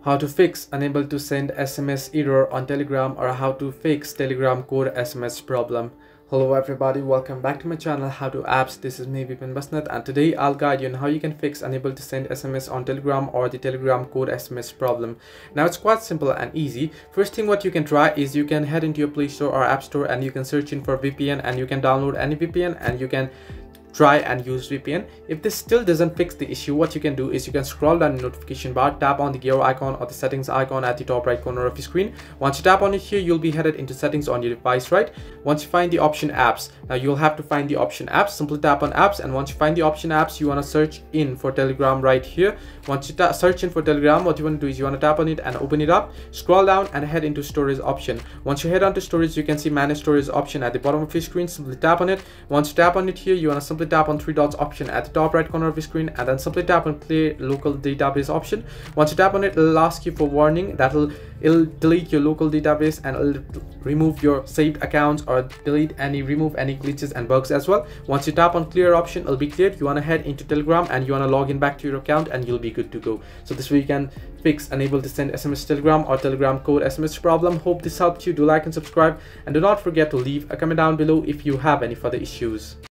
how to fix unable to send SMS error on Telegram, or how to fix Telegram code SMS problem. Hello everybody, welcome back to my channel How to Apps. This is me Vipin Basnat, and today I'll guide you on how you can fix unable to send SMS on Telegram or the Telegram code SMS problem. Now it's quite simple and easy. First thing what you can try is you can head into your Play Store or App Store and you can search in for VPN, and you can download any VPN and you can try and use VPN. If this still doesn't fix the issue, what you can do is you can scroll down the notification bar, tap on the gear icon or the settings icon at the top right corner of your screen. Once you tap on it here, you'll be headed into settings on your device, right? Once you find the option apps, now you'll have to find the option apps. Simply tap on apps, and once you find the option apps, you want to search in for Telegram right here. Once you search in for Telegram, what you want to do is you want to tap on it and open it up, scroll down and head into storage option. Once you head onto storage, you can see manage storage option at the bottom of your screen. Simply tap on it. Once you tap on it here, you want to simply tap on three dots option at the top right corner of your screen, and then simply tap on clear local database option. Once you tap on it, it'll ask you for warning that it'll delete your local database, and it'll remove your saved accounts or remove any glitches and bugs as well. Once you tap on clear option, it'll be cleared. You want to head into Telegram and you want to log in back to your account, and you'll be good to go. So this way you can fix unable to send SMS Telegram or Telegram code SMS problem. Hope this helped you. Do like and subscribe, and do not forget to leave a comment down below if you have any further issues.